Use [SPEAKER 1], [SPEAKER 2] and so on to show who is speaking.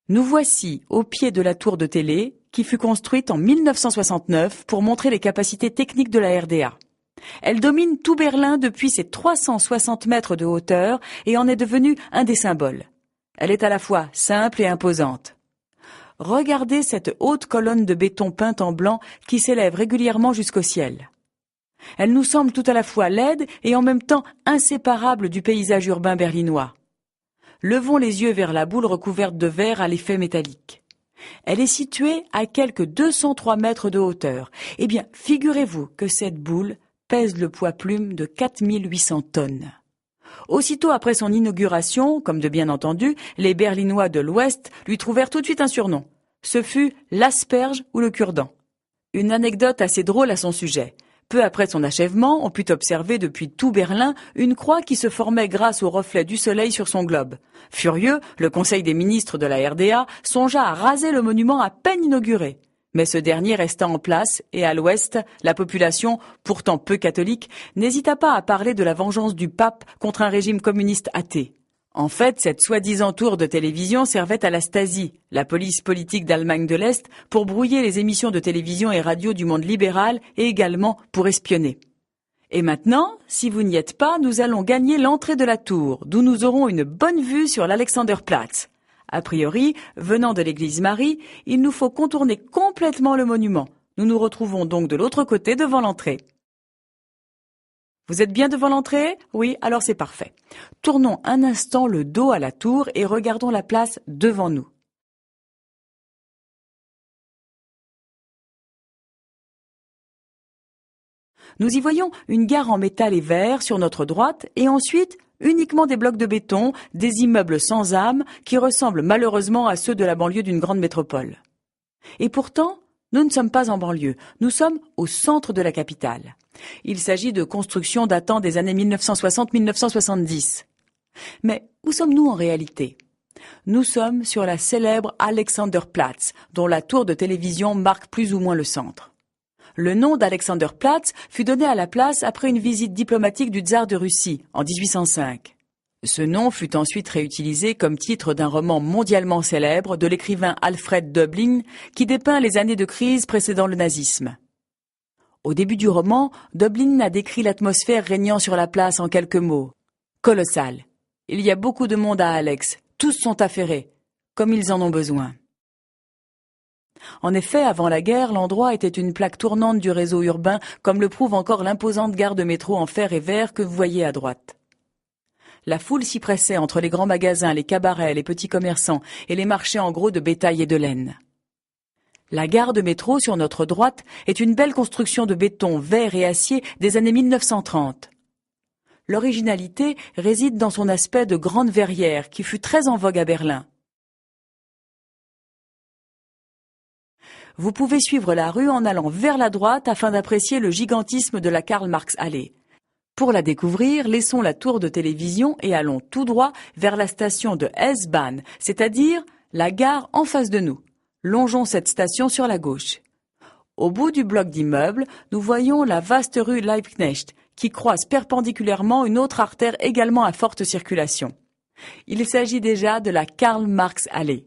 [SPEAKER 1] Nous voici au pied de la tour de télé qui fut construite en 1969 pour montrer les capacités techniques de la RDA. Elle domine tout Berlin depuis ses 360 mètres de hauteur et en est devenue un des symboles. Elle est à la fois simple et imposante. Regardez cette haute colonne de béton peinte en blanc qui s'élève régulièrement jusqu'au ciel. Elle nous semble tout à la fois laide et en même temps inséparable du paysage urbain berlinois. Levons les yeux vers la boule recouverte de verre à l'effet métallique. Elle est située à quelques 203 mètres de hauteur. Eh bien, figurez-vous que cette boule pèse le poids plume de 4800 tonnes. Aussitôt après son inauguration, comme de bien entendu, les Berlinois de l'Ouest lui trouvèrent tout de suite un surnom. Ce fut l'asperge ou le cure-dent. Une anecdote assez drôle à son sujet. Peu après son achèvement, on put observer depuis tout Berlin une croix qui se formait grâce au reflet du soleil sur son globe. Furieux, le Conseil des ministres de la RDA songea à raser le monument à peine inauguré. Mais ce dernier resta en place et à l'Ouest, la population, pourtant peu catholique, n'hésita pas à parler de la vengeance du pape contre un régime communiste athée. En fait, cette soi-disant tour de télévision servait à la Stasi, la police politique d'Allemagne de l'Est, pour brouiller les émissions de télévision et radio du monde libéral et également pour espionner. Et maintenant, si vous n'y êtes pas, nous allons gagner l'entrée de la tour, d'où nous aurons une bonne vue sur l'Alexanderplatz. A priori, venant de l'église Marie, il nous faut contourner complètement le monument. Nous nous retrouvons donc de l'autre côté devant l'entrée. Vous êtes bien devant l'entrée? Oui, alors c'est parfait. Tournons un instant le dos à la tour et regardons la place devant nous. Nous y voyons une gare en métal et verre sur notre droite et ensuite uniquement des blocs de béton, des immeubles sans âme qui ressemblent malheureusement à ceux de la banlieue d'une grande métropole. Et pourtant, nous ne sommes pas en banlieue, nous sommes au centre de la capitale. Il s'agit de constructions datant des années 1960-1970. Mais où sommes-nous en réalité? Nous sommes sur la célèbre Alexanderplatz, dont la tour de télévision marque plus ou moins le centre. Le nom d'Alexanderplatz fut donné à la place après une visite diplomatique du tsar de Russie en 1805. Ce nom fut ensuite réutilisé comme titre d'un roman mondialement célèbre de l'écrivain Alfred Döblin qui dépeint les années de crise précédant le nazisme. Au début du roman, Döblin a décrit l'atmosphère régnant sur la place en quelques mots. Colossal. Il y a beaucoup de monde à Alex. Tous sont affairés, comme ils en ont besoin. En effet, avant la guerre, l'endroit était une plaque tournante du réseau urbain, comme le prouve encore l'imposante gare de métro en fer et verre que vous voyez à droite. La foule s'y pressait entre les grands magasins, les cabarets, les petits commerçants et les marchés en gros de bétail et de laine. La gare de métro sur notre droite est une belle construction de béton, verre et acier des années 1930. L'originalité réside dans son aspect de grande verrière qui fut très en vogue à Berlin. Vous pouvez suivre la rue en allant vers la droite afin d'apprécier le gigantisme de la Karl-Marx-Allee. Pour la découvrir, laissons la tour de télévision et allons tout droit vers la station de S-Bahn, c'est-à-dire la gare en face de nous. Longeons cette station sur la gauche. Au bout du bloc d'immeubles, nous voyons la vaste rue Liebknecht, qui croise perpendiculairement une autre artère également à forte circulation. Il s'agit déjà de la Karl-Marx-Allee.